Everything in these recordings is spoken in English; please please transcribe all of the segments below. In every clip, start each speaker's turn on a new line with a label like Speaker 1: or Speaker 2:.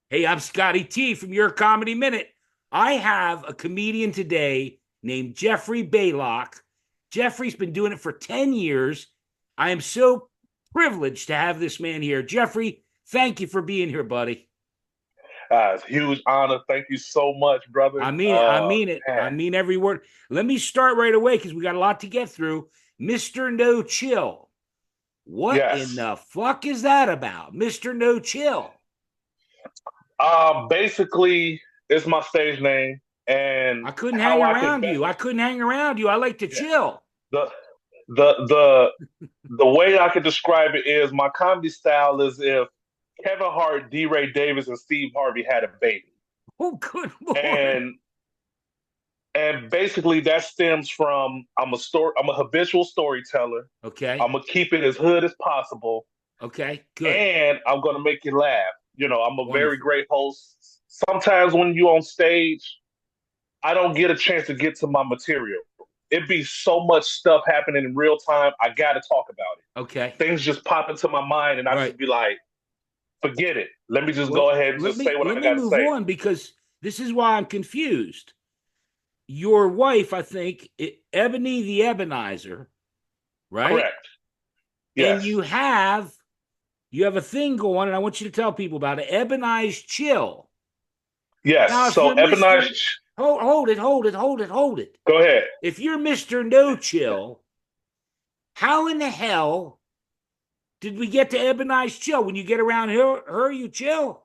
Speaker 1: Hey, I'm Scotty T from Your Comedy Minute. I have a comedian today named Jeffrey Baylock. Jeffrey's been doing it for 10 years. I am so privileged to have this man here. Jeffrey, thank you for being here, buddy.
Speaker 2: It's a huge honor. Thank you so much, brother.
Speaker 1: I mean it. I mean it. I
Speaker 2: Man,
Speaker 1: mean every word. Let me start right away because we got a lot to get through. Mr. No Chill. What in
Speaker 2: yes.
Speaker 1: the fuck is that about? Mr. No Chill.
Speaker 2: Basically, it's my stage name, and
Speaker 1: I couldn't hang
Speaker 2: how I can
Speaker 1: around
Speaker 2: best
Speaker 1: you. I couldn't hang around you. I like to
Speaker 2: yeah,
Speaker 1: chill.
Speaker 2: the the the the way I could describe it is my comedy style is if Kevin Hart, D. Ray Davis, and Steve Harvey had a baby,
Speaker 1: Oh, good Lord.
Speaker 2: and and basically that stems from I'm a habitual storyteller.
Speaker 1: Okay.
Speaker 2: I'm gonna keep it as hood as possible,
Speaker 1: Okay. Good.
Speaker 2: and I'm gonna make you laugh. I'm a very
Speaker 1: Wonderful.
Speaker 2: great host. Sometimes when you on stage, I don't get a chance to get to my material. It be so much stuff happening in real time. I gotta talk about it.
Speaker 1: Okay.
Speaker 2: Things just pop into my mind, and I
Speaker 1: Right.
Speaker 2: just be like, forget it. Let me just go
Speaker 1: Well,
Speaker 2: ahead and
Speaker 1: let
Speaker 2: just
Speaker 1: me
Speaker 2: say what
Speaker 1: let
Speaker 2: I
Speaker 1: me
Speaker 2: gotta
Speaker 1: move
Speaker 2: say.
Speaker 1: on because this is why I'm confused. Your wife, I think, Ebony the Ebonizer, right?
Speaker 2: Correct.
Speaker 1: And
Speaker 2: Yes.
Speaker 1: you have a thing going, and I want you to tell people about it. Ebonized Chill.
Speaker 2: Yes.
Speaker 1: Now, if
Speaker 2: So
Speaker 1: you're Mister,
Speaker 2: Ebonize,
Speaker 1: hold it.
Speaker 2: go ahead.
Speaker 1: If you're Mister No Chill, how in the hell did we get to Ebonized Chill? When you get around her, you chill.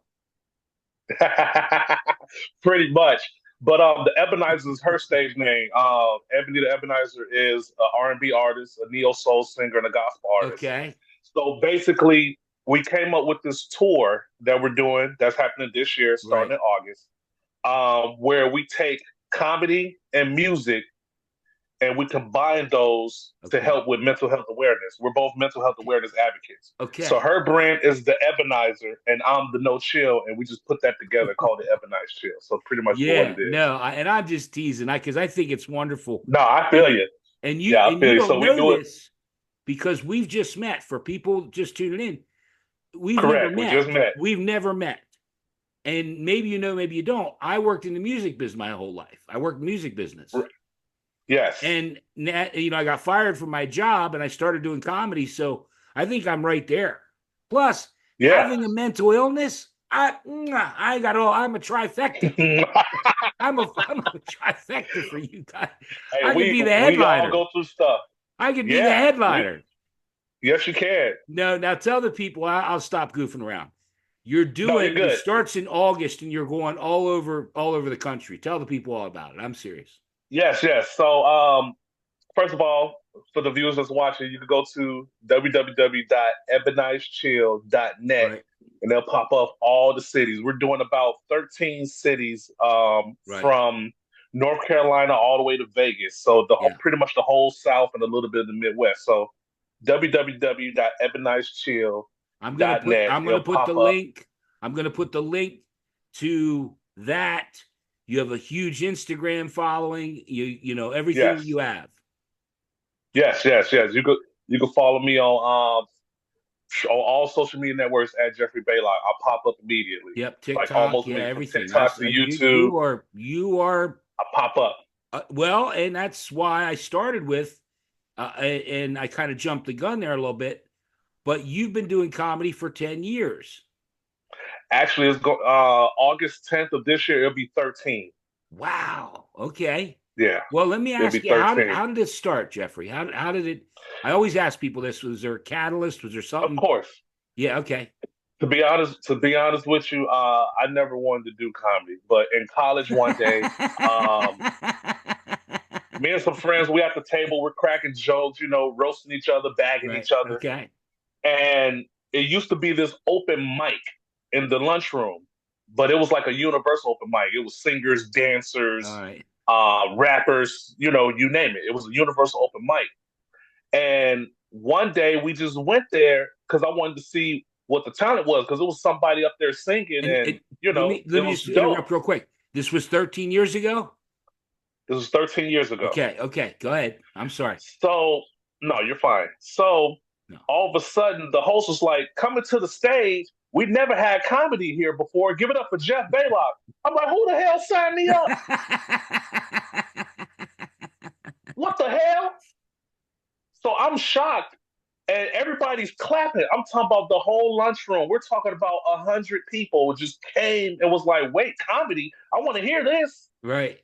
Speaker 2: Pretty much. But the Ebonizer is her stage name. Ebony the Ebonizer is an R&B artist, a neo soul singer, and a gospel artist.
Speaker 1: Okay.
Speaker 2: So basically, we came up with this tour that we're doing that's happening this year, starting
Speaker 1: Right.
Speaker 2: in August, where we take comedy and music and we combine those to
Speaker 1: Okay.
Speaker 2: help with mental health awareness. We're both mental health
Speaker 1: Okay.
Speaker 2: awareness advocates. So
Speaker 1: Okay.
Speaker 2: her brand is the Ebonizer, and I'm the No Chill, and we just put that together, called it Ebonize Chill. So pretty much what
Speaker 1: Yeah.
Speaker 2: it is.
Speaker 1: No. And I'm just teasing, because I think it's wonderful,
Speaker 2: No, I feel
Speaker 1: and
Speaker 2: you.
Speaker 1: and you
Speaker 2: Yeah, I
Speaker 1: and you
Speaker 2: feel you.
Speaker 1: don't
Speaker 2: So we
Speaker 1: know
Speaker 2: do it
Speaker 1: this because we've just met. For people just tuning in, we've never
Speaker 2: correct. We
Speaker 1: met.
Speaker 2: just met.
Speaker 1: We've never met. And maybe you know, maybe you don't. I worked in the music business my whole life. I worked music business.
Speaker 2: Yes.
Speaker 1: And I got fired from my job and I started doing comedy. So I think I'm right there. Plus,
Speaker 2: Yeah.
Speaker 1: having a mental illness, I got all. I'm a trifecta.
Speaker 2: Hey,
Speaker 1: I'm a trifecta for you guys. I could be the
Speaker 2: we all
Speaker 1: headliner.
Speaker 2: go through stuff.
Speaker 1: I could be the
Speaker 2: Yeah. We
Speaker 1: headliner.
Speaker 2: yes, you can.
Speaker 1: No, now tell the people. I'll stop goofing around. You're
Speaker 2: No, you're
Speaker 1: doing. It
Speaker 2: good.
Speaker 1: starts in August, and you're going all over the country. Tell the people all about it. I'm serious.
Speaker 2: Yes, yes. So first of all, for the viewers that's watching, you can go to www.ebonizechill.net
Speaker 1: Right,
Speaker 2: and they'll pop up all the cities. We're doing about 13 cities
Speaker 1: right,
Speaker 2: from North Carolina all the way to Vegas. So
Speaker 1: yeah.
Speaker 2: pretty much the whole South and a little bit of the Midwest. So www.ebonizechill.net.
Speaker 1: I'm gonna
Speaker 2: It'll
Speaker 1: put the
Speaker 2: pop up.
Speaker 1: link. I'm gonna put the link to that. You have a huge Instagram following. You know everything
Speaker 2: Yes.
Speaker 1: you have.
Speaker 2: Yes, yes, yes. You can follow me on all social media networks at Jeffrey Baylock. I'll pop up immediately.
Speaker 1: Yep,
Speaker 2: Like
Speaker 1: TikTok,
Speaker 2: almost
Speaker 1: yeah,
Speaker 2: immediately. From
Speaker 1: everything.
Speaker 2: TikTok to YouTube,
Speaker 1: You are
Speaker 2: I pop up.
Speaker 1: well, and that's why I started with, and I kind of jumped the gun there a little bit. But you've been doing comedy for 10 years.
Speaker 2: Actually, August 10th of this year. It'll be 13.
Speaker 1: Wow. Okay.
Speaker 2: Yeah,
Speaker 1: Well, let me
Speaker 2: it'll
Speaker 1: ask
Speaker 2: be
Speaker 1: you,
Speaker 2: 13.
Speaker 1: how did it start, Jeffrey? How did it? I always ask people this. Was there a catalyst? Was there
Speaker 2: Of
Speaker 1: something?
Speaker 2: course.
Speaker 1: Yeah. Okay.
Speaker 2: To be honest with you, I never wanted to do comedy, but in college one day, um, me and some friends, we at the table, we're cracking jokes, roasting each other, bagging
Speaker 1: Right.
Speaker 2: each other,
Speaker 1: Okay.
Speaker 2: and it used to be this open mic in the lunchroom, but it was like a universal open mic. It was singers,
Speaker 1: All
Speaker 2: dancers,
Speaker 1: right.
Speaker 2: rappers, you name it. It was a universal open mic. And one day we just went there because I wanted to see what the talent was because it was somebody up there singing
Speaker 1: And
Speaker 2: and,
Speaker 1: it, let
Speaker 2: it
Speaker 1: me
Speaker 2: was
Speaker 1: just
Speaker 2: dope.
Speaker 1: interrupt real quick. This was 13 years ago.
Speaker 2: This was 13 years ago.
Speaker 1: Okay. Okay. Go ahead. I'm sorry.
Speaker 2: So, no, you're fine. So
Speaker 1: No.
Speaker 2: all of a sudden the host was like, coming to the stage. We never had comedy here before. Give it up for Jeff Baylock. I'm like, who the hell signed me up? What the hell? So I'm shocked, and everybody's clapping. I'm talking about the whole lunchroom. We're talking about 100 people just came and was like, "Wait, comedy? I want to hear this."
Speaker 1: Right.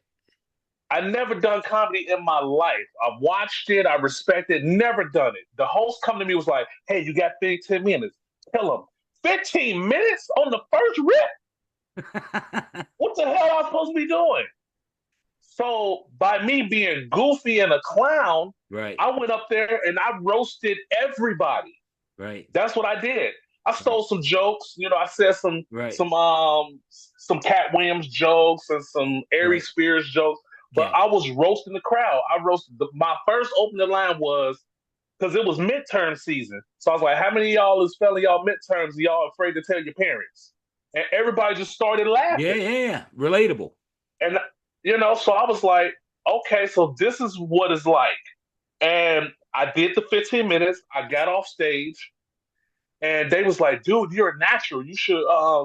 Speaker 2: I never done comedy in my life. I've watched it. I respect it. Never done it. The host come to me was like, "Hey, you got 15 minutes. Tell him 15 minutes on the first rip. What the hell am I supposed to be doing?" So by me being goofy and a clown,
Speaker 1: Right.
Speaker 2: I went up there and I roasted everybody.
Speaker 1: Right.
Speaker 2: That's what I did. I
Speaker 1: Right.
Speaker 2: stole some jokes. I said some
Speaker 1: Right.
Speaker 2: some um some Cat Williams jokes and some Ari
Speaker 1: Right.
Speaker 2: Spears jokes. But
Speaker 1: Okay.
Speaker 2: I was roasting the crowd. I roasted my first opening line was because it was midterm season. So I was like, "How many of y'all is failing y'all midterms? And y'all afraid to tell your parents?" And everybody just started
Speaker 1: Yeah.
Speaker 2: laughing.
Speaker 1: Yeah. Yeah. Relatable.
Speaker 2: And so I was like, "Okay, so this is what it's like." And I did the 15 minutes. I got off stage. And they was like, "Dude, you're a natural. You should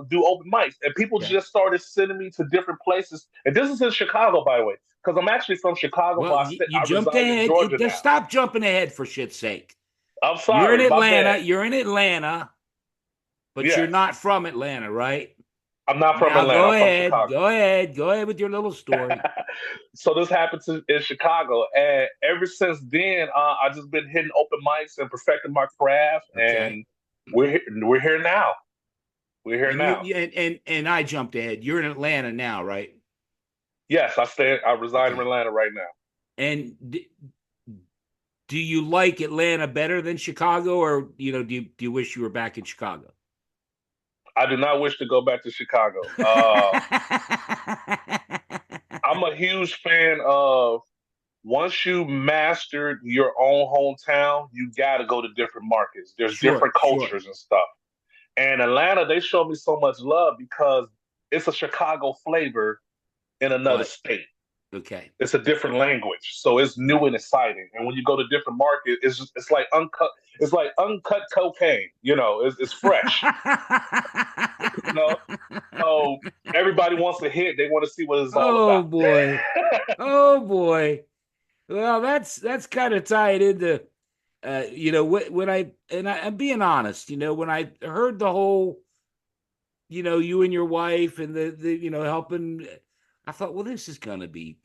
Speaker 2: do open mics." And people
Speaker 1: Okay.
Speaker 2: just started sending me to different places. And this is in Chicago, by the way, because I'm actually from Chicago,
Speaker 1: Well,
Speaker 2: but
Speaker 1: you
Speaker 2: I
Speaker 1: jumped
Speaker 2: reside in
Speaker 1: ahead.
Speaker 2: Georgia
Speaker 1: Just
Speaker 2: now.
Speaker 1: stop jumping ahead for shit's sake.
Speaker 2: I'm
Speaker 1: You're in
Speaker 2: sorry, my
Speaker 1: Atlanta.
Speaker 2: bad.
Speaker 1: You're in Atlanta, but you're
Speaker 2: Yes,
Speaker 1: not from Atlanta, right?
Speaker 2: I'm not from
Speaker 1: Now
Speaker 2: Atlanta.
Speaker 1: go
Speaker 2: I'm from
Speaker 1: ahead.
Speaker 2: Chicago.
Speaker 1: Go ahead. Go ahead with your little story.
Speaker 2: So this happened in Chicago, and ever since then, I've just been hitting open mics and perfecting my craft,
Speaker 1: Okay.
Speaker 2: and we're here now. We're here
Speaker 1: And you,
Speaker 2: now.
Speaker 1: and I jumped ahead. You're in Atlanta now, right?
Speaker 2: Yes, I reside in
Speaker 1: Okay.
Speaker 2: Atlanta right now.
Speaker 1: And do you like Atlanta better than Chicago, or do you wish you were back in Chicago?
Speaker 2: I do not wish to go back to Chicago. I'm a huge fan of once you mastered your own hometown, you got to go to different markets. There's
Speaker 1: Sure,
Speaker 2: different
Speaker 1: sure.
Speaker 2: cultures and stuff. And Atlanta, they show me so much love because it's a Chicago flavor in another
Speaker 1: Right.
Speaker 2: state.
Speaker 1: Okay.
Speaker 2: It's a different language, so it's new
Speaker 1: Right.
Speaker 2: and exciting. And when you go to different markets, it's like uncut. It's like uncut cocaine. It's fresh. You know, so everybody wants to hit. They want to see what it's all
Speaker 1: Oh
Speaker 2: about.
Speaker 1: boy. Oh boy. Well, that's kind of tied into when I'm being honest, when I heard the whole, you and your wife and the helping, I thought, well, this is gonna be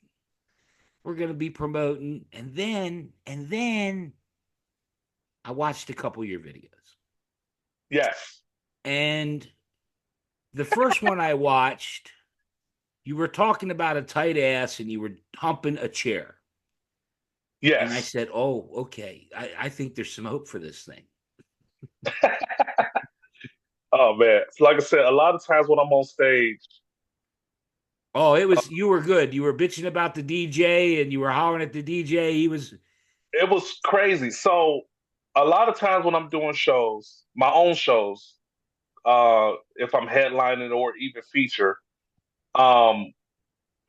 Speaker 1: we're gonna be promoting, and then I watched a couple of your videos,
Speaker 2: Yes,
Speaker 1: and the first one I watched, you were talking about a tight ass and you were humping a chair. And I
Speaker 2: yes.
Speaker 1: said, "Oh, okay. I think there's some hope for this thing."
Speaker 2: Oh man, so like I said, a lot of times when I'm on stage,
Speaker 1: Oh, you were good. You were bitching about the DJ and you were hollering at the DJ. He was
Speaker 2: it was crazy. So a lot of times when I'm doing shows, my own shows, if I'm headlining or even feature, um,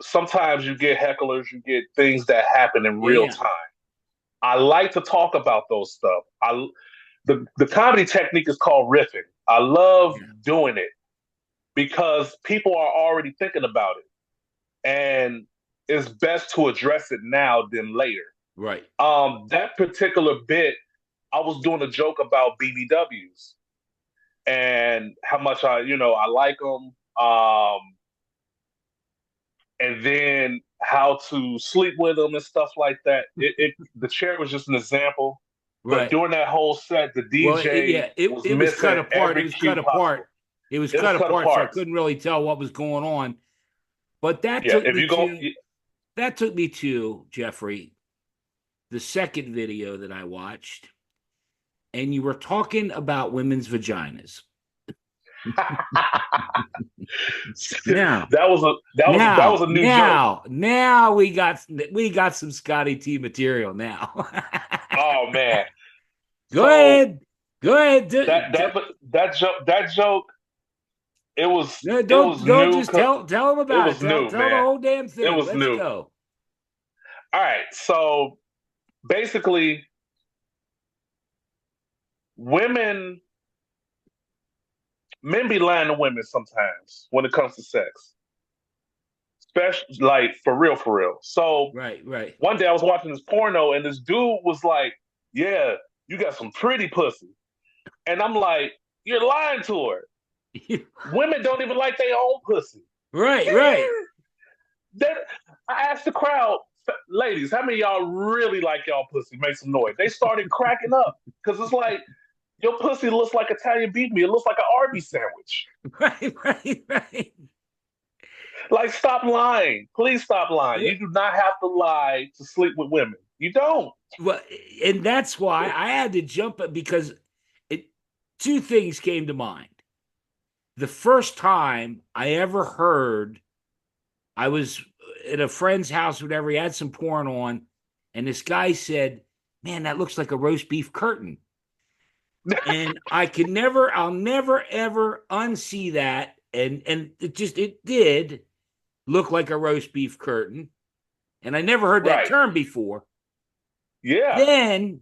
Speaker 2: sometimes you get hecklers, you get things that happen in real
Speaker 1: yeah,
Speaker 2: time. I like to talk about those stuff. The comedy technique is called riffing. I love
Speaker 1: yeah,
Speaker 2: doing it because people are already thinking about it, and it's best to address it now than later.
Speaker 1: right.
Speaker 2: That particular bit, I was doing a joke about BBWs and how much I like them, and then how to sleep with them and stuff like that. The chair was just an example, but
Speaker 1: Right.
Speaker 2: during that whole set, the
Speaker 1: Well,
Speaker 2: DJ
Speaker 1: yeah, it,
Speaker 2: was
Speaker 1: it was cut
Speaker 2: missing
Speaker 1: apart. It
Speaker 2: every
Speaker 1: was cut
Speaker 2: cue
Speaker 1: apart.
Speaker 2: possible.
Speaker 1: It was
Speaker 2: It was
Speaker 1: cut
Speaker 2: cut
Speaker 1: apart, so I
Speaker 2: apart.
Speaker 1: couldn't really tell what was going on. But
Speaker 2: Yeah, if you go,
Speaker 1: that took me to Jeffrey, the second video that I watched, and you were talking about women's vaginas. Now,
Speaker 2: that was a new joke.
Speaker 1: now we got some Scotty T material now.
Speaker 2: Oh man.
Speaker 1: Go
Speaker 2: So
Speaker 1: ahead. Go ahead.
Speaker 2: that joke
Speaker 1: No,
Speaker 2: it
Speaker 1: don't
Speaker 2: was
Speaker 1: don't
Speaker 2: new.
Speaker 1: just tell them
Speaker 2: It
Speaker 1: about it.
Speaker 2: was new,
Speaker 1: Tell the
Speaker 2: man.
Speaker 1: whole damn
Speaker 2: It
Speaker 1: thing.
Speaker 2: was
Speaker 1: Let's
Speaker 2: new.
Speaker 1: go.
Speaker 2: All right. So basically, women Men be lying to women sometimes when it comes to sex, especially like for real, for real. So
Speaker 1: Right, right.
Speaker 2: one day I was watching this porno, and this dude was like, "Yeah, you got some pretty pussy," and I'm like, "You're lying to her. Women don't even like their own pussy."
Speaker 1: Right, right.
Speaker 2: That I asked the crowd, ladies, how many of y'all really like y'all pussy? Make some noise. They started cracking up because it's like your pussy looks like Italian beef meat. It looks like an Arby's sandwich.
Speaker 1: Right, right, right.
Speaker 2: Like, stop lying. Please stop lying. You do not have to lie to sleep with women. You don't.
Speaker 1: Well, and that's why I had to jump it because it two things came to mind. The first time I ever heard, I was at a friend's house, whatever, he had some porn on, and this guy said, "Man, that looks like a roast beef curtain." And I'll never ever unsee that. And it did look like a roast beef curtain. And I never heard that
Speaker 2: Right.
Speaker 1: term before.
Speaker 2: Yeah.
Speaker 1: Then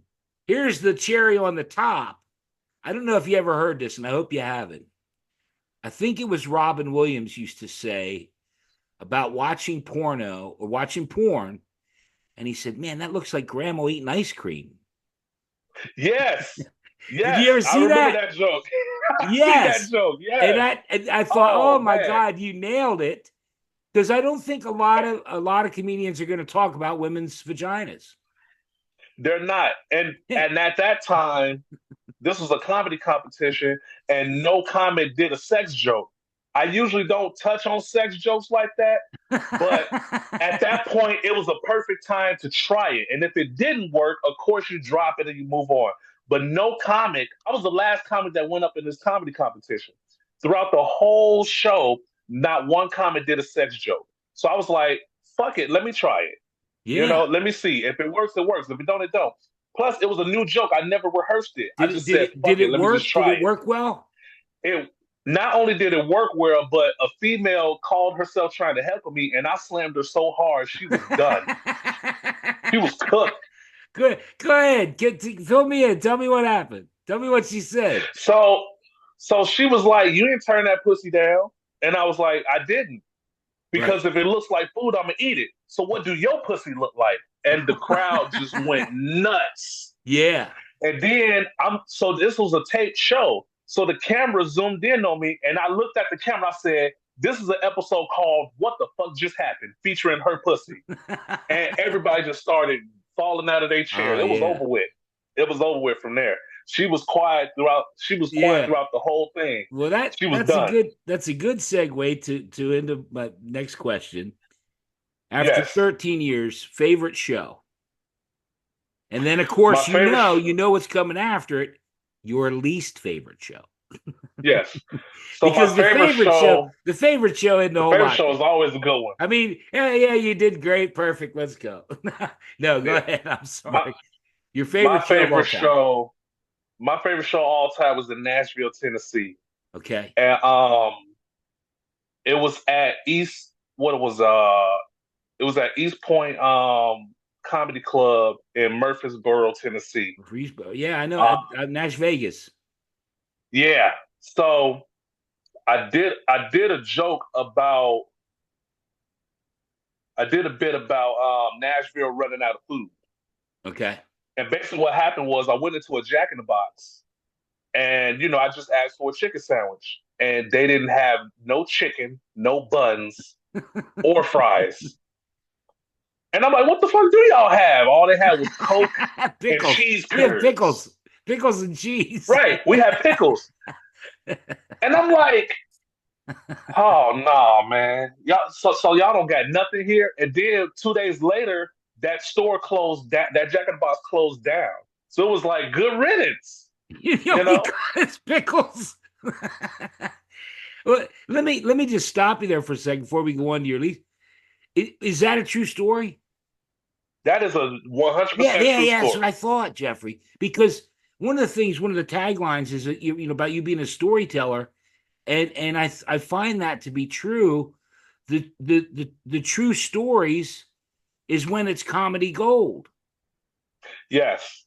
Speaker 1: here's the cherry on the top. I don't know if you ever heard this, and I hope you haven't. I think it was Robin Williams used to say about watching porno or watching porn, and he said, "Man, that looks like grandma eating ice cream."
Speaker 2: Yes.
Speaker 1: Did you
Speaker 2: Yes.
Speaker 1: ever
Speaker 2: I
Speaker 1: see
Speaker 2: remember
Speaker 1: that?
Speaker 2: that joke. I see that
Speaker 1: Yes.
Speaker 2: joke.
Speaker 1: And
Speaker 2: Yes.
Speaker 1: I thought, oh
Speaker 2: Oh
Speaker 1: my
Speaker 2: man.
Speaker 1: God, you nailed it. Because I don't think a lot of comedians are going to talk about women's vaginas.
Speaker 2: They're not. And at that time, this was a comedy competition, and no comic did a sex joke. I usually don't touch on sex jokes like that, but at that point, it was a perfect time to try it. And if it didn't work, of course, you drop it and you move on. But no comic, I was the last comic that went up in this comedy competition. Throughout the whole show, not one comic did a sex joke. So I was like, fuck it, let me try it.
Speaker 1: Yeah.
Speaker 2: Let me see. If it works, it works. If it don't, it don't. Plus, it was a new joke. I never rehearsed it. I
Speaker 1: Did it
Speaker 2: just
Speaker 1: did
Speaker 2: said,
Speaker 1: it did
Speaker 2: fuck it,
Speaker 1: it
Speaker 2: let me just
Speaker 1: work? Did
Speaker 2: try
Speaker 1: it
Speaker 2: it.
Speaker 1: work well?
Speaker 2: It not only did it work well, but a female called herself trying to heckle me, and I slammed her so hard she was done. She was cooked.
Speaker 1: Good. Go ahead. Fill me in. Tell me what happened. Tell me what she said.
Speaker 2: So so she was like, "You didn't turn that pussy down." And I was like, "I didn't.
Speaker 1: Right.
Speaker 2: Because if it looks like food, I'm gonna eat it. So what do your pussy look like?" And the crowd just went nuts.
Speaker 1: Yeah.
Speaker 2: And then so this was a taped show. So the camera zoomed in on me, and I looked at the camera. I said, "This is an episode called What the Fuck Just Happened, featuring her pussy." And everybody just started falling out of their chair.
Speaker 1: Oh
Speaker 2: It was
Speaker 1: yeah.
Speaker 2: over with. It was over with from there. She was quiet throughout. She was quiet
Speaker 1: Yeah.
Speaker 2: throughout the whole thing.
Speaker 1: Well, that
Speaker 2: She was
Speaker 1: that's a
Speaker 2: done.
Speaker 1: good segue to into my next question. After
Speaker 2: Yes,
Speaker 1: 13 years, favorite show. And then of
Speaker 2: my
Speaker 1: course
Speaker 2: favorite.
Speaker 1: you know what's coming after it, your least favorite show.
Speaker 2: Yes. So
Speaker 1: Because the favorite show isn't a
Speaker 2: the
Speaker 1: whole
Speaker 2: favorite
Speaker 1: lot
Speaker 2: show
Speaker 1: there.
Speaker 2: is always a good one.
Speaker 1: I mean, yeah, you did great, perfect. Let's go. No, go
Speaker 2: Yeah.
Speaker 1: ahead. I'm
Speaker 2: My
Speaker 1: sorry. Your
Speaker 2: my
Speaker 1: favorite show of all
Speaker 2: favorite
Speaker 1: time.
Speaker 2: show, my favorite show all time was in Nashville, Tennessee,
Speaker 1: Okay.
Speaker 2: and it was at East. What it was at East Point Comedy Club in Murfreesboro, Tennessee.
Speaker 1: Greensboro. Yeah, I know.
Speaker 2: Uh,
Speaker 1: Nash Vegas.
Speaker 2: yeah. So I did a joke about I did a bit about Nashville running out of food.
Speaker 1: Okay.
Speaker 2: And basically what happened was I went into a Jack in the Box, and I just asked for a chicken sandwich, and they didn't have no chicken, no buns, or fries. And I'm like, what the fuck do y'all have? All they had was Coke and
Speaker 1: Pickles.
Speaker 2: cheese
Speaker 1: We have
Speaker 2: curds.
Speaker 1: pickles. Pickles and cheese.
Speaker 2: Right. We have pickles. And I'm like, oh no, man. So y'all don't got nothing here. And then 2 days later, that store closed, that Jack in the Box closed down. So it was like good riddance,
Speaker 1: You
Speaker 2: you
Speaker 1: only
Speaker 2: know?
Speaker 1: got is pickles. Well, let me just stop you there for a second before we go on to your least. Is that a true story?
Speaker 2: That is a
Speaker 1: Yeah,
Speaker 2: 100%
Speaker 1: yeah,
Speaker 2: true
Speaker 1: yeah. That's what
Speaker 2: story.
Speaker 1: I thought, Jeffrey. Because one of the taglines is that about you being a storyteller, and I find that to be true. The true stories is when it's comedy gold.
Speaker 2: Yes.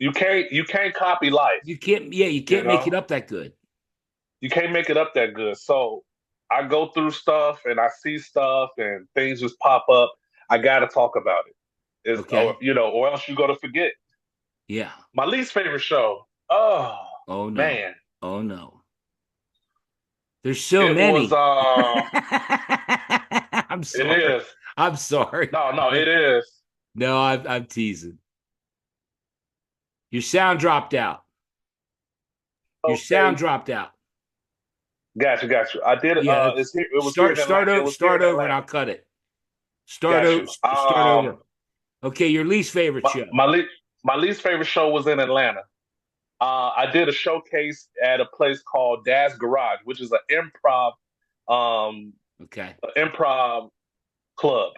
Speaker 2: You can't copy life,
Speaker 1: You can't, yeah, you
Speaker 2: you
Speaker 1: can't make it
Speaker 2: know?
Speaker 1: up that good.
Speaker 2: You can't make it up that good. So I go through stuff and I see stuff and things just pop up. I got to talk about it. Is or
Speaker 1: Okay.
Speaker 2: you know, or else you go to forget.
Speaker 1: Yeah.
Speaker 2: My least favorite show. Oh
Speaker 1: Oh no.
Speaker 2: man,
Speaker 1: Oh no. There's so
Speaker 2: it was.
Speaker 1: many. I'm
Speaker 2: It
Speaker 1: sorry.
Speaker 2: is.
Speaker 1: I'm sorry.
Speaker 2: No, no, it is.
Speaker 1: No, I'm teasing. Your sound dropped out. Your sound
Speaker 2: Okay,
Speaker 1: dropped out.
Speaker 2: got you, got you. I did.
Speaker 1: Yeah,
Speaker 2: It's here. It was here
Speaker 1: start
Speaker 2: in Atlanta.
Speaker 1: start
Speaker 2: It
Speaker 1: over
Speaker 2: was here
Speaker 1: start
Speaker 2: in
Speaker 1: over and
Speaker 2: Atlanta.
Speaker 1: I'll cut it.
Speaker 2: Got you.
Speaker 1: Start over. Okay, your least favorite
Speaker 2: My
Speaker 1: show.
Speaker 2: my, le- my least favorite show was in Atlanta. I did a showcase at a place called Dad's Garage, which is um,
Speaker 1: Okay.
Speaker 2: an improv club.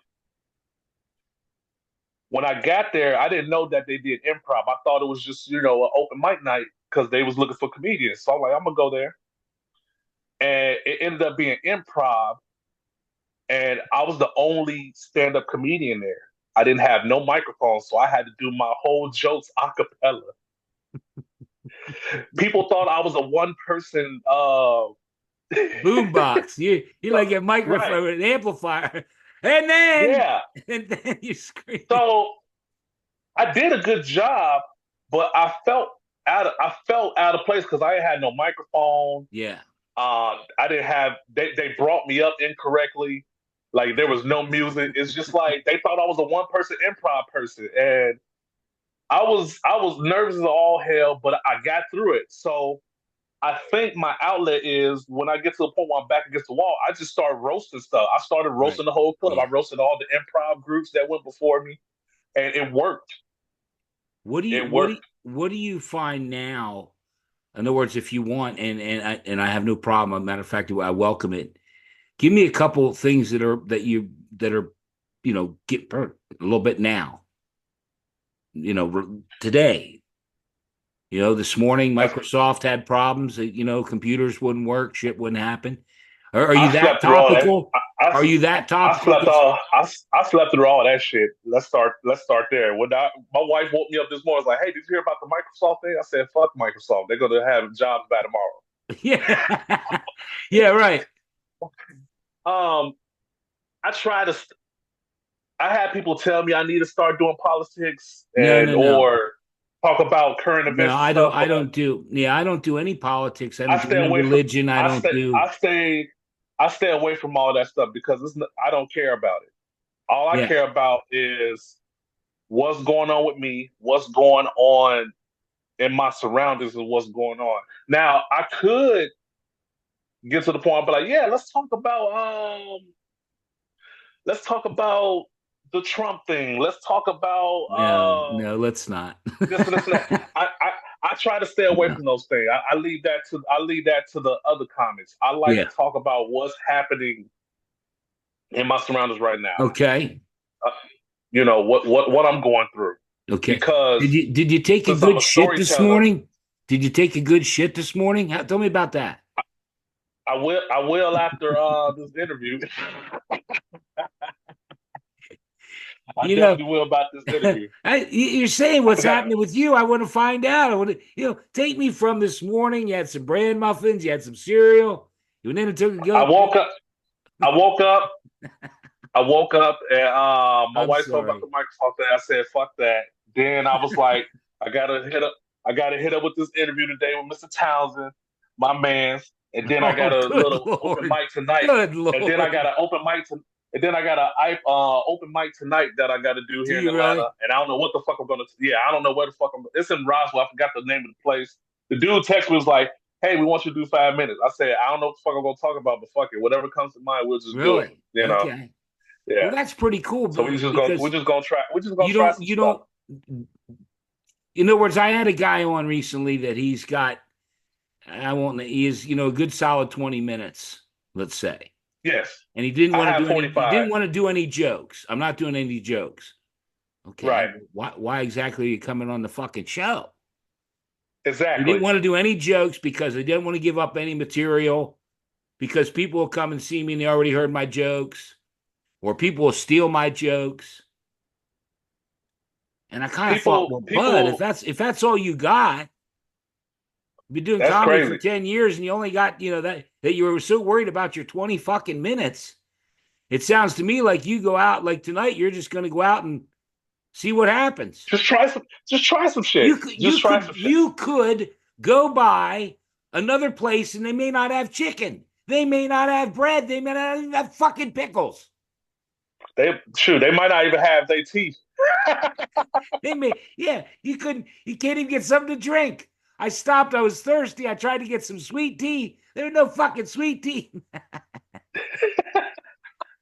Speaker 2: When I got there, I didn't know that they did improv. I thought it was just, an open mic night because they was looking for comedians. So I'm like, I'm gonna go there. And it ended up being improv, and I was the only stand-up comedian there. I didn't have no microphone, so I had to do my whole jokes a cappella. People thought I was a one person
Speaker 1: Boombox. You like a
Speaker 2: right.
Speaker 1: microphone, an amplifier, and then
Speaker 2: Yeah.
Speaker 1: and then you scream.
Speaker 2: So I did a good job, but I felt out of place because I had no microphone.
Speaker 1: Yeah.
Speaker 2: I didn't have they brought me up incorrectly. Like there was no music. It's just like they thought I was a one person improv person. And I was nervous as all hell, but I got through it. So I think my outlet is when I get to the point where I'm back against the wall, I just start roasting stuff. I started
Speaker 1: Right.
Speaker 2: roasting the whole club. I
Speaker 1: Yeah.
Speaker 2: roasted all the improv groups that went before me, and it worked. It worked.
Speaker 1: What do you find now? In other words, if you want, and I have no problem. As a matter of fact, I welcome it. Give me a couple things that are, get burnt a little bit now. Today. This morning
Speaker 2: As
Speaker 1: Microsoft had problems. Computers wouldn't work, shit wouldn't happen. Are you
Speaker 2: I
Speaker 1: that
Speaker 2: slept through all that.
Speaker 1: topical? Are you that
Speaker 2: I
Speaker 1: topical?
Speaker 2: slept all. I slept through all that shit. Let's start. Let's start there. My wife woke me up this morning. Was like, "Hey, did you hear about the Microsoft thing?" I said, "Fuck Microsoft. They're gonna have jobs by tomorrow."
Speaker 1: Yeah, yeah, right.
Speaker 2: Um, I try to. I had people tell me I need to start doing politics
Speaker 1: No,
Speaker 2: and
Speaker 1: no, no,
Speaker 2: or talk about current
Speaker 1: no.
Speaker 2: events and
Speaker 1: I don't.
Speaker 2: stuff,
Speaker 1: I
Speaker 2: but
Speaker 1: don't do. Yeah, I don't do any politics. I
Speaker 2: I
Speaker 1: don't do
Speaker 2: stay
Speaker 1: any
Speaker 2: away from.
Speaker 1: religion. I
Speaker 2: I
Speaker 1: don't
Speaker 2: stay.
Speaker 1: do.
Speaker 2: I stay. I stay away from all that stuff because I don't care about it. All I
Speaker 1: Yeah,
Speaker 2: care about is what's going on with me, what's going on in my surroundings, and what's going on. Now, I could get to the point, but like, yeah, let's talk about the Trump thing. Let's talk about
Speaker 1: no, no. Let's not.
Speaker 2: this and this and that. I try to stay away
Speaker 1: No.
Speaker 2: from those things. I leave that to the other comments. I like to
Speaker 1: Yeah.
Speaker 2: talk about what's happening in my surroundings right now.
Speaker 1: Okay.
Speaker 2: Uh, what I'm going through
Speaker 1: Okay.
Speaker 2: because
Speaker 1: Did you take a
Speaker 2: since I'm
Speaker 1: good
Speaker 2: a
Speaker 1: shit this
Speaker 2: storyteller,
Speaker 1: morning? Did you take a good shit this morning? Tell me about that.
Speaker 2: I will after this interview. I
Speaker 1: You know,
Speaker 2: definitely will about this interview.
Speaker 1: you're saying what's
Speaker 2: I got
Speaker 1: happening with you. I want to find out. I want to, take me from this morning. You had some bran muffins. You had some cereal. You went in and took a
Speaker 2: I
Speaker 1: go.
Speaker 2: woke up. I woke up. I woke up and my
Speaker 1: I'm
Speaker 2: wife told me about
Speaker 1: sorry.
Speaker 2: the Microsoft thing. I said, "Fuck that." Then I was like, "I gotta hit up. I gotta hit up with this interview today with Mr. Townsend, my man's." And then I got
Speaker 1: Oh,
Speaker 2: a
Speaker 1: good
Speaker 2: little open
Speaker 1: Lord.
Speaker 2: mic tonight.
Speaker 1: Good
Speaker 2: And then I got
Speaker 1: Lord.
Speaker 2: an open mic to, and then I got an open mic tonight that I got to do
Speaker 1: Do
Speaker 2: here in
Speaker 1: you
Speaker 2: Atlanta.
Speaker 1: really?
Speaker 2: And I don't know what the fuck I'm gonna. Yeah, I don't know where the fuck I'm. It's in Roswell. I forgot the name of the place. The dude text me was like, "Hey, we want you to do 5 minutes." I said, "I don't know what the fuck I'm gonna talk about, but fuck it. Whatever comes to mind, we'll just do it."
Speaker 1: Really?
Speaker 2: You know.
Speaker 1: Okay.
Speaker 2: Yeah.
Speaker 1: Well, that's pretty cool
Speaker 2: So we're
Speaker 1: because
Speaker 2: just gonna try we're just gonna
Speaker 1: you
Speaker 2: try
Speaker 1: don't,
Speaker 2: some
Speaker 1: you
Speaker 2: stuff.
Speaker 1: don't, in other words, I had a guy on recently that he's got, I won't, he is, a good solid 20 minutes, let's say.
Speaker 2: Yes.
Speaker 1: And
Speaker 2: I have
Speaker 1: he
Speaker 2: 45.
Speaker 1: didn't want to do any jokes. I'm not doing any jokes. Okay.
Speaker 2: Right.
Speaker 1: Why exactly are you coming on the fucking show? He didn't
Speaker 2: Exactly.
Speaker 1: want to do any jokes because he didn't want to give up any material because people will come and see me and they already heard my jokes, or people will steal my jokes. And I kind of thought,
Speaker 2: People
Speaker 1: well, Bud,
Speaker 2: people
Speaker 1: if that's all you got, You've been doing
Speaker 2: That's
Speaker 1: comedy for
Speaker 2: crazy.
Speaker 1: 10 years and you only got, that you were so worried about your 20 fucking minutes. It sounds to me like you go out like tonight, you're just going to go out and see what happens.
Speaker 2: Just try some shit.
Speaker 1: You could
Speaker 2: Just
Speaker 1: you
Speaker 2: try
Speaker 1: could
Speaker 2: some shit.
Speaker 1: you could go by another place and they may not have chicken. They may not have bread. They may not even have fucking pickles.
Speaker 2: They might not even have their teeth.
Speaker 1: They may, yeah, you can't even get something to drink. I stopped, I was thirsty. I tried to get some sweet tea. There was no fucking sweet tea.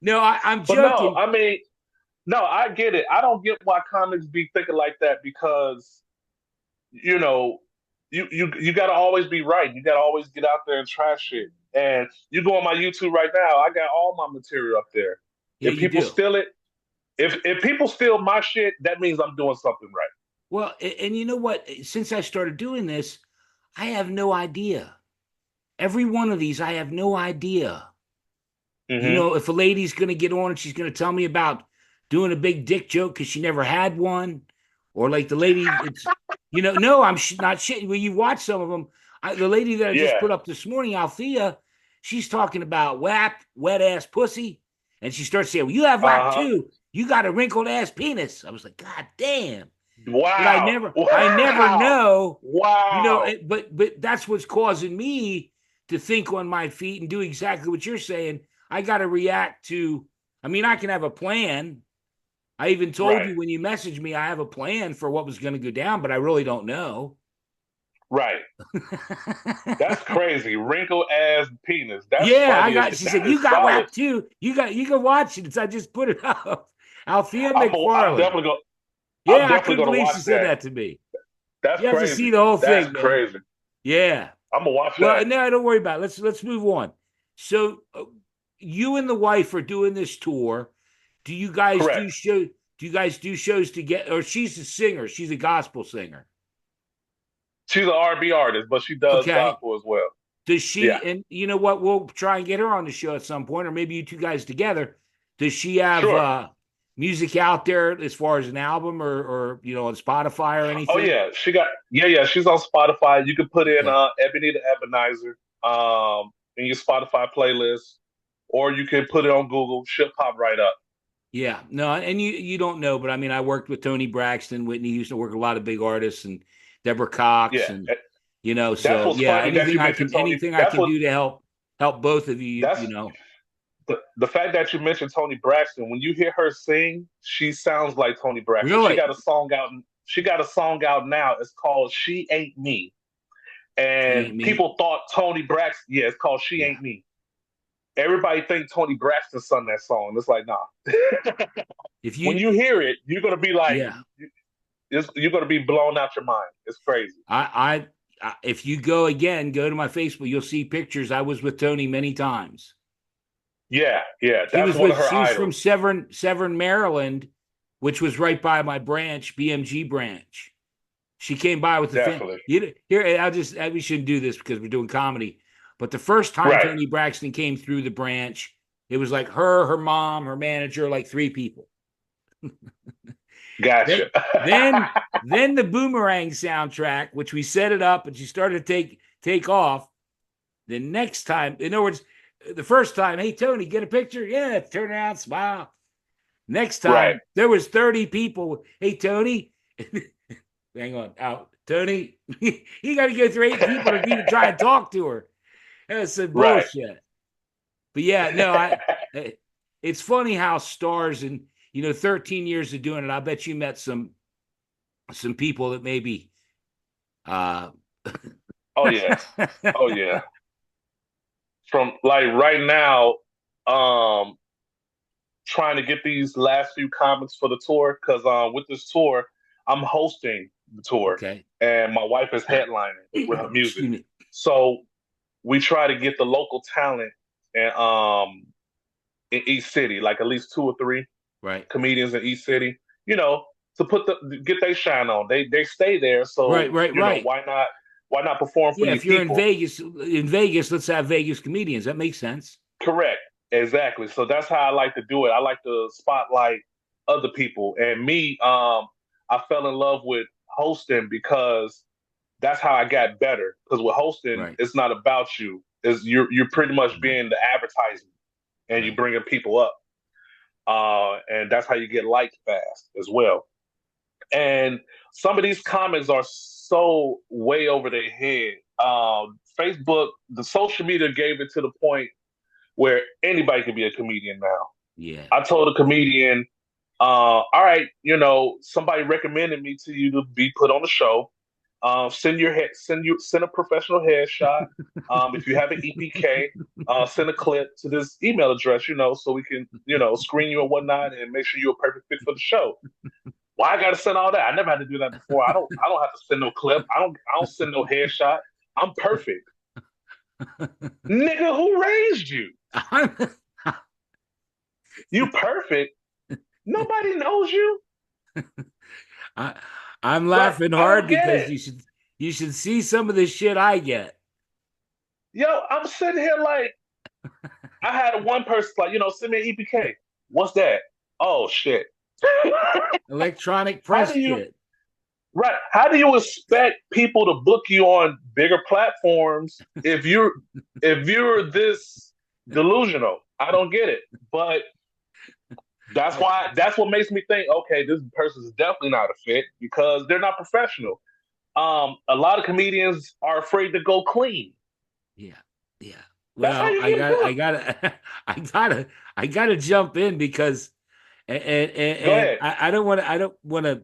Speaker 1: No, I'm
Speaker 2: But no,
Speaker 1: joking.
Speaker 2: I mean, no, I get it. I don't get why comics be thinking like that because you know, you got to always be right. You got to always get out there and try shit. And you go on my YouTube right now, I got all my material up there.
Speaker 1: Yeah,
Speaker 2: If
Speaker 1: you
Speaker 2: people
Speaker 1: do.
Speaker 2: steal it, if people steal my shit, that means I'm doing something right.
Speaker 1: Well, and you know what? Since I started doing this, I have no idea. Every one of these, I have no idea.
Speaker 2: Hmm.
Speaker 1: If a lady's going to get on and she's going to tell me about doing a big dick joke because she never had one, or like the lady, no, I'm not shit. When you watch some of them, the lady that I just
Speaker 2: Yeah.
Speaker 1: put up this morning, Althea, she's talking about wet ass pussy, and she starts saying, "Well, you have WAP
Speaker 2: Uh huh.
Speaker 1: too. You got a wrinkled ass penis." I was like, "God damn!" But
Speaker 2: Wow.
Speaker 1: I never
Speaker 2: Wow.
Speaker 1: know,
Speaker 2: Wow.
Speaker 1: but that's what's causing me to think on my feet and do exactly what you're saying. I got to react to, I mean, I can have a plan. I even told
Speaker 2: Right.
Speaker 1: you when you messaged me, I have a plan for what was going to go down, but I really don't know.
Speaker 2: Right. That's crazy. Wrinkle ass penis. That's
Speaker 1: Yeah,
Speaker 2: funny.
Speaker 1: she said,
Speaker 2: That
Speaker 1: you
Speaker 2: is
Speaker 1: got
Speaker 2: solid.
Speaker 1: WAP too. You can watch it. I just put it up. Althea
Speaker 2: I'm
Speaker 1: McFarland.
Speaker 2: definitely going. I'm
Speaker 1: Yeah, I
Speaker 2: definitely
Speaker 1: couldn't
Speaker 2: going to
Speaker 1: believe
Speaker 2: watch
Speaker 1: she said
Speaker 2: that.
Speaker 1: that to me.
Speaker 2: That's
Speaker 1: You have to see
Speaker 2: crazy.
Speaker 1: the whole
Speaker 2: That's
Speaker 1: thing, man.
Speaker 2: crazy.
Speaker 1: Yeah.
Speaker 2: I'm gonna watch
Speaker 1: Well,
Speaker 2: that.
Speaker 1: no, don't worry about it. Let's move on. So, you and the wife are doing this tour. Do you guys do
Speaker 2: Correct.
Speaker 1: show? Do you guys do shows together? Or she's a singer. She's a gospel singer.
Speaker 2: She's an R&B artist, but she does
Speaker 1: Okay.
Speaker 2: gospel as well.
Speaker 1: Does
Speaker 2: Yeah,
Speaker 1: she? And you know what? We'll try and get her on the show at some point, or maybe you two guys together. Does she have
Speaker 2: sure.
Speaker 1: music out there as far as an album or on Spotify or
Speaker 2: Oh
Speaker 1: anything?
Speaker 2: yeah, yeah. She's on Spotify. You can put in
Speaker 1: Okay.
Speaker 2: Ebony the Ebonizer in your Spotify playlist, or you can put it on Google. She'll pop right up.
Speaker 1: Yeah, no, and you don't know, but I mean, I worked with Tony Braxton, Whitney Houston, worked with a lot of big artists, and Deborah Cox,
Speaker 2: Yeah,
Speaker 1: and
Speaker 2: that's
Speaker 1: so
Speaker 2: what's
Speaker 1: yeah,
Speaker 2: funny that you mentioned Tony.
Speaker 1: anything I can do to help both of you,
Speaker 2: That's the fact that you mentioned Tony Braxton. When you hear her sing, she sounds like Tony Braxton. She got
Speaker 1: really.
Speaker 2: a song out. She got a song out now. It's called "She Ain't Me."
Speaker 1: She
Speaker 2: And
Speaker 1: ain't me.
Speaker 2: people thought Tony Braxton. Yeah, it's called "She
Speaker 1: Yeah,
Speaker 2: Ain't Me." Everybody think Tony Braxton sung that song. It's like, nah.
Speaker 1: if
Speaker 2: When
Speaker 1: you,
Speaker 2: you hear it, you're gonna be like,
Speaker 1: yeah,
Speaker 2: you're gonna be blown out your mind. It's crazy.
Speaker 1: if you go again, go to my Facebook, you'll see pictures. I was with Tony many times.
Speaker 2: Yeah, yeah. That's one of her
Speaker 1: She was from
Speaker 2: idols.
Speaker 1: Severn, Maryland, which was right by my branch, BMG branch. She came by with the fan.
Speaker 2: Definitely.
Speaker 1: Here, we shouldn't do this because we're doing comedy. But the first time
Speaker 2: Right.
Speaker 1: Tony Braxton came through the branch, it was like her mom, her manager, like three people. Then,
Speaker 2: Gotcha.
Speaker 1: then the Boomerang soundtrack, which we set it up and she started to take off. The next time, in other words, the first time, hey Tony, get a picture. Yeah, turn around, smile. Next
Speaker 2: Right.
Speaker 1: time, there was 30 people. Hey Tony, hang on, out, Tony. He got to go through 8 people to even try and talk to her. That's some
Speaker 2: Right.
Speaker 1: bullshit. But yeah, no, it's funny how stars and 13 years of doing it. I bet you met some people that maybe uh
Speaker 2: Oh yeah. Oh yeah. From like right now, um, trying to get these last few comments for the tour because with this tour, I'm hosting the tour
Speaker 1: okay.
Speaker 2: and my wife is headlining with her music.
Speaker 1: Excuse me.
Speaker 2: So we try to get the local talent and in each city, like at least two or three
Speaker 1: Right.
Speaker 2: comedians in each city, you know, to get their shine on. They stay there,
Speaker 1: Right,
Speaker 2: so
Speaker 1: right, right.
Speaker 2: why not perform for
Speaker 1: Yeah,
Speaker 2: your
Speaker 1: if you're
Speaker 2: people?
Speaker 1: In Vegas, let's have Vegas comedians. That makes sense.
Speaker 2: Correct. Exactly. So that's how I like to do it. I like to spotlight other people. And me, I fell in love with hosting because that's how I got better. Because with hosting,
Speaker 1: Right.
Speaker 2: it's not about you. Is you're pretty much
Speaker 1: Right.
Speaker 2: being the advertisement, and you
Speaker 1: Right.
Speaker 2: bringing people up. And that's how you get liked fast as well. And some of these comments are so way over their head. Facebook, the social media gave it to the point where anybody can be a comedian now.
Speaker 1: Yeah.
Speaker 2: I told a comedian, all right, somebody recommended me to you to be put on the show. Send a professional headshot. If you have an EPK, send a clip to this email address, so we can, screen you and whatnot and make sure you're a perfect fit for the show. Why I gotta send all that? I never had to do that before. I don't have to send no clip. I don't send no headshot. I'm perfect. Nigga, who raised you? You perfect. Nobody knows you.
Speaker 1: I, I'm
Speaker 2: Like,
Speaker 1: laughing
Speaker 2: I
Speaker 1: hard
Speaker 2: don't get
Speaker 1: because
Speaker 2: it.
Speaker 1: you should see some of the shit I get.
Speaker 2: Yo, I'm sitting here like I had one person like, send me an EPK. What's that? Oh shit.
Speaker 1: Electronic
Speaker 2: How
Speaker 1: press
Speaker 2: do you
Speaker 1: kit.
Speaker 2: right? How do you expect people to book you on bigger platforms if you're this delusional? I don't get it. But that's what makes me think, okay, this person is definitely not a fit because they're not professional. A lot of comedians are afraid to go clean.
Speaker 1: Yeah. Yeah.
Speaker 2: That's how
Speaker 1: Well,
Speaker 2: you get booked.
Speaker 1: I gotta, I gotta jump in because,
Speaker 2: Go
Speaker 1: and
Speaker 2: ahead.
Speaker 1: I don't want to,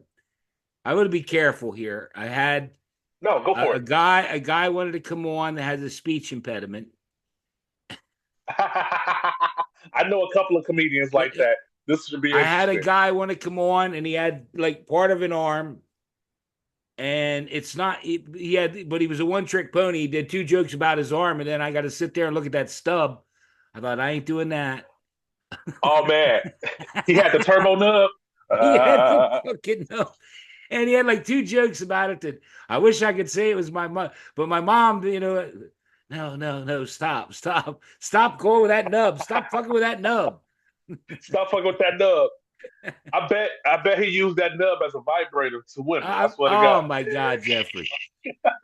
Speaker 1: I want to be careful here. I had
Speaker 2: No, go for
Speaker 1: a guy wanted to come on that has a speech impediment.
Speaker 2: it. I know a couple of comedians like that. This should be
Speaker 1: I had a
Speaker 2: interesting.
Speaker 1: guy want to come on and he had like part of an arm and it's not he had but he was a one trick pony. He did two jokes about his arm and then I got to sit there and look at that stub. I thought I ain't doing that.
Speaker 2: Oh man, he had the turbo nub.
Speaker 1: He had the fucking no, and he had like two jokes about it that I wish I could say it was my mom, but my mom, no, stop going with that nub, stop fucking with that nub.
Speaker 2: Stop fucking with that nub. I bet he used that nub as a vibrator to women. I swear to God.
Speaker 1: Oh my god, Jeffrey.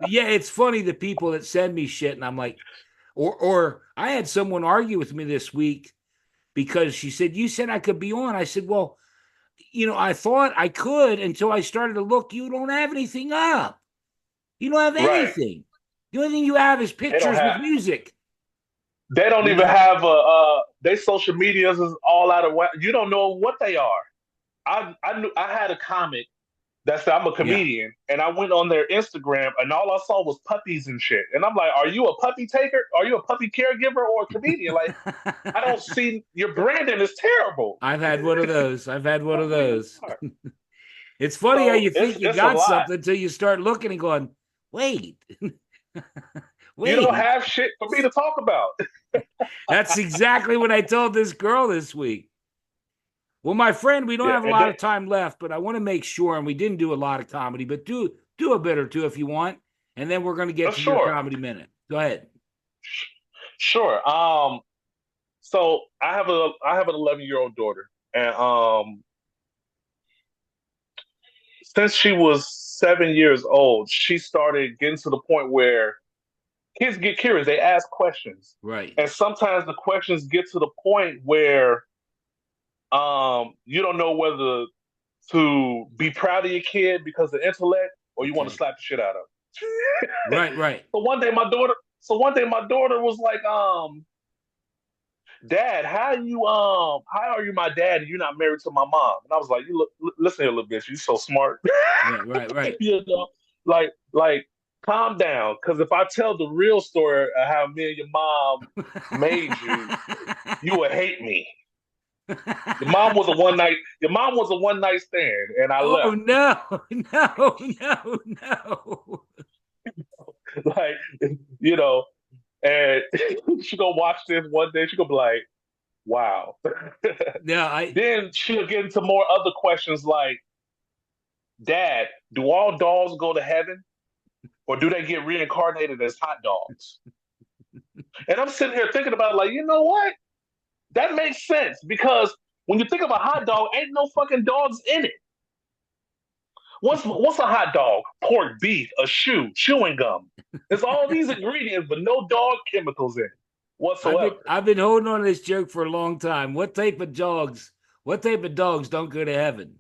Speaker 1: Yeah, it's funny the people that send me shit, and I'm like, or I had someone argue with me this week because she said you said I could be on. I said, well, I thought I could until I started to look. You don't have anything up. You don't have
Speaker 2: Right.
Speaker 1: anything. The only thing you have is
Speaker 2: They don't
Speaker 1: pictures with
Speaker 2: have.
Speaker 1: music.
Speaker 2: They don't
Speaker 1: You
Speaker 2: even
Speaker 1: know,
Speaker 2: have Their social medias is all out of whack. You don't know what they are. I had a comic that said I'm a
Speaker 1: yeah.
Speaker 2: comedian, and I went on their Instagram, and all I saw was puppies and shit. And I'm like, are you a puppy taker? Are you a puppy caregiver or a comedian? Like, I don't see your branding is terrible.
Speaker 1: I've had one of those. I've had one
Speaker 2: That's
Speaker 1: of
Speaker 2: who you
Speaker 1: those.
Speaker 2: are.
Speaker 1: It's funny how
Speaker 2: So
Speaker 1: you
Speaker 2: it's
Speaker 1: think you
Speaker 2: it's a
Speaker 1: got
Speaker 2: lot.
Speaker 1: something until you start looking and going, wait,
Speaker 2: You don't
Speaker 1: wait.
Speaker 2: have shit for me to talk about.
Speaker 1: That's exactly what I told this girl this week. Well, my friend, we don't
Speaker 2: Yeah,
Speaker 1: have a
Speaker 2: and
Speaker 1: lot
Speaker 2: then
Speaker 1: of time left, but I want to make sure, and we didn't do a lot of comedy, but do a bit or two if you want, and then we're going to get to your
Speaker 2: sure,
Speaker 1: comedy minute. Go ahead.
Speaker 2: sure. So I have an 11-year-old daughter, and since she was 7 years old, she started getting to the point where kids get curious. They ask questions,
Speaker 1: Right.
Speaker 2: and sometimes the questions get to the point where you don't know whether to be proud of your kid because of intellect or you want to
Speaker 1: Okay.
Speaker 2: slap the shit out of them.
Speaker 1: Right. Right.
Speaker 2: So one day my daughter was like, Dad, how are you my dad and you're not married to my mom? And I was like, you listen here, little bitch, you so smart.
Speaker 1: Right. Right. Right.
Speaker 2: you know, like calm down. Cause if I tell the real story of how me and your mom made you, you would hate me. Your mom was a one night stand and I
Speaker 1: Oh
Speaker 2: left.
Speaker 1: no, no, no, no.
Speaker 2: Like, you know, and she gonna watch this one day, she gonna be like, wow.
Speaker 1: No, I
Speaker 2: Then she'll get into more other questions like, Dad, do all dogs go to heaven? Or do they get reincarnated as hot dogs? And I'm sitting here thinking about it, like, you know what? That makes sense because when you think of a hot dog, ain't no fucking dogs in it. What's a hot dog? Pork, beef, a shoe, chewing gum. It's all these ingredients, but no dog chemicals in it whatsoever.
Speaker 1: I've been holding on to this joke for a long time. What type of dogs? What type of dogs don't go to heaven?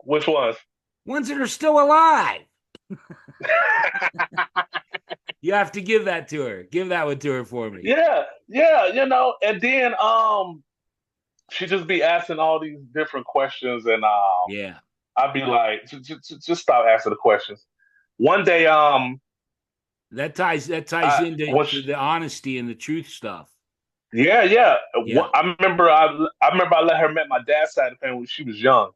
Speaker 2: Which ones?
Speaker 1: Ones that are still alive. You have to give that to her. Give that one to her for me.
Speaker 2: Yeah, and then she just be asking all these different questions, and
Speaker 1: Yeah.
Speaker 2: I'd be like, just stop asking the questions. One day,
Speaker 1: That ties
Speaker 2: I
Speaker 1: into
Speaker 2: was
Speaker 1: to the honesty and the truth stuff.
Speaker 2: yeah.
Speaker 1: Yeah.
Speaker 2: I remember I let her met my dad's side of the family when she was young,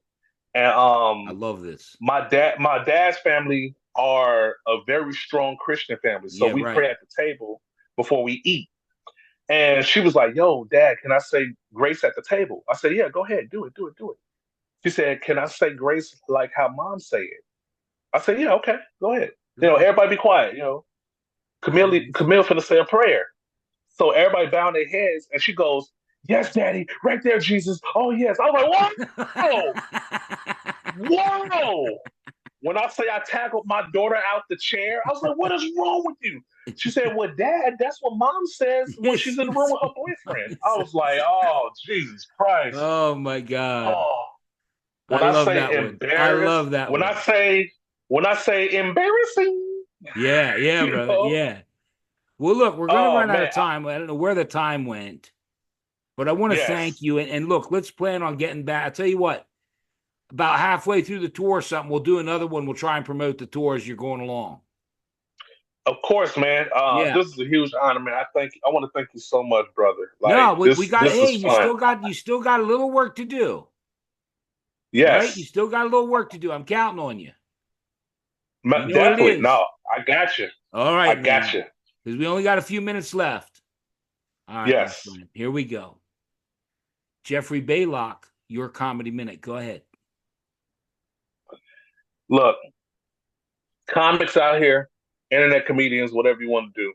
Speaker 2: and
Speaker 1: I love this.
Speaker 2: my dad's family are a very strong Christian family, so
Speaker 1: Yeah,
Speaker 2: we
Speaker 1: right.
Speaker 2: pray at the table before we eat. And she was like, "Yo, Dad, can I say grace at the table?" I said, "Yeah, go ahead, do it, do it, do it." She said, "Can I say grace like how Mom say it?" I said, "Yeah, okay, go ahead."
Speaker 1: Go ahead.
Speaker 2: Everybody be quiet.
Speaker 1: Nice.
Speaker 2: Camille finna say a prayer. So everybody bowing their heads, and she goes, "Yes, Daddy, right there, Jesus. Oh yes." I was like, "Whoa, whoa!" When I say I tackled my daughter out the chair, I was like, "What is wrong with you?" She said, "Well, Dad, that's what Mom says when
Speaker 1: Yes,
Speaker 2: she's in the room with her boyfriend." I was like, "Oh, Jesus Christ!"
Speaker 1: oh my God.
Speaker 2: Oh,
Speaker 1: I
Speaker 2: when I
Speaker 1: love
Speaker 2: say
Speaker 1: that one. I
Speaker 2: embarrassed,
Speaker 1: love that one.
Speaker 2: when I say embarrassing,
Speaker 1: Yeah, yeah,
Speaker 2: you
Speaker 1: brother.
Speaker 2: know,
Speaker 1: Yeah. Well, look, we're going to
Speaker 2: oh
Speaker 1: run out
Speaker 2: man,
Speaker 1: of time. I don't know where the time went, but I want to thank
Speaker 2: yes,
Speaker 1: you. And look, let's plan on getting back. I'll tell you what, about halfway through the tour or something, we'll do another one. We'll try and promote the tour as you're going along.
Speaker 2: of course, man.
Speaker 1: Yeah.
Speaker 2: This is a huge honor, man. I want to thank you so much, brother. Like
Speaker 1: No, we
Speaker 2: this,
Speaker 1: got,
Speaker 2: this
Speaker 1: hey,
Speaker 2: is fun.
Speaker 1: you still got a little work to do. All right. You
Speaker 2: Yes,
Speaker 1: still got a little work to do. I'm counting on you. You know what it
Speaker 2: definitely.
Speaker 1: is.
Speaker 2: No, I got you.
Speaker 1: All
Speaker 2: I
Speaker 1: right,
Speaker 2: got
Speaker 1: now,
Speaker 2: you.
Speaker 1: because we only got a few minutes left. All right, my
Speaker 2: Yes.
Speaker 1: friend. Here we go. Jeffrey Baylock, your comedy minute. Go ahead.
Speaker 2: Look, comics out here, internet comedians, whatever you want to do,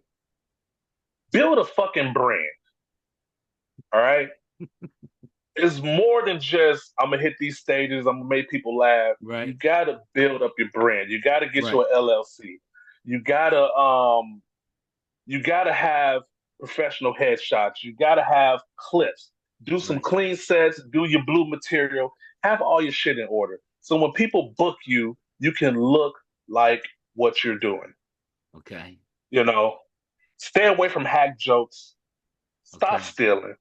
Speaker 2: build a fucking brand. All right. It's more than just I'm gonna hit these stages. I'm gonna make people laugh. You
Speaker 1: Right.
Speaker 2: gotta build up your brand. You gotta get
Speaker 1: Right.
Speaker 2: your LLC. You gotta you gotta have professional headshots. You gotta have clips. Do some
Speaker 1: Right.
Speaker 2: clean sets. Do your blue material. Have all your shit in order. So when people book you, you can look like what you're doing.
Speaker 1: Okay.
Speaker 2: You know, stay away from hack jokes. Stop
Speaker 1: Okay.
Speaker 2: stealing.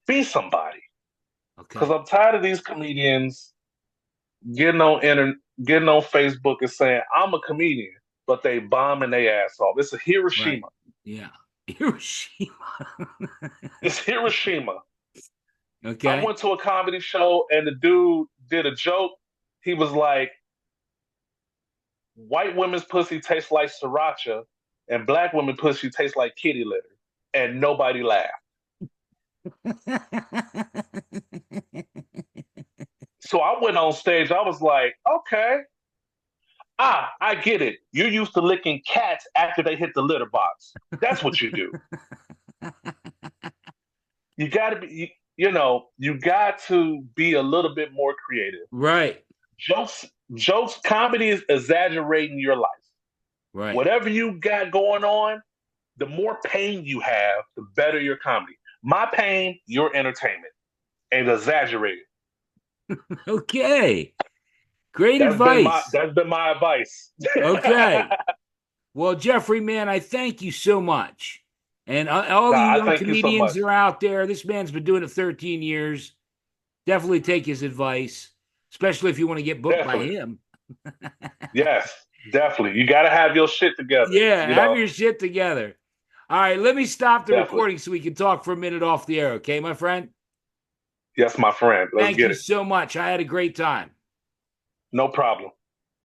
Speaker 2: Be somebody. Because
Speaker 1: Okay.
Speaker 2: I'm tired of these comedians getting on getting on Facebook and saying I'm a comedian, but they bombing their ass off. It's a
Speaker 1: Right.
Speaker 2: Hiroshima.
Speaker 1: Yeah. Hiroshima.
Speaker 2: It's Hiroshima. I
Speaker 1: Okay.
Speaker 2: went to a comedy show and the dude did a joke. He was like, "White women's pussy tastes like sriracha, and black women pussy tastes like kitty litter," and nobody laughed. So I went on stage. I was like, "Okay, I get it. You're used to licking cats after they hit the litter box. That's what you do. You got to be, you got to be a little bit more creative.
Speaker 1: Right.
Speaker 2: Jokes, comedy is exaggerating your life.
Speaker 1: Right.
Speaker 2: Whatever you got going on, the more pain you have, the better your comedy. My pain, your entertainment, and exaggerate it.
Speaker 1: Okay. Great advice.
Speaker 2: That's been my advice.
Speaker 1: Okay. Well, Jeffrey, man, I thank you so much. And all you
Speaker 2: Nah, I
Speaker 1: young
Speaker 2: thank you so
Speaker 1: comedians
Speaker 2: much.
Speaker 1: that are out there, this man's been doing it 13 years. Definitely take his advice, especially if you want to get booked by
Speaker 2: Definitely.
Speaker 1: him.
Speaker 2: Yes, definitely. You got to have your shit together.
Speaker 1: Yeah, have your shit together. All right, let me stop the
Speaker 2: Definitely.
Speaker 1: recording so we can talk for a minute off the air, okay, my friend?
Speaker 2: Yes, my friend. Let's
Speaker 1: Thank
Speaker 2: get
Speaker 1: you
Speaker 2: it.
Speaker 1: so much. I had a great time.
Speaker 2: No problem.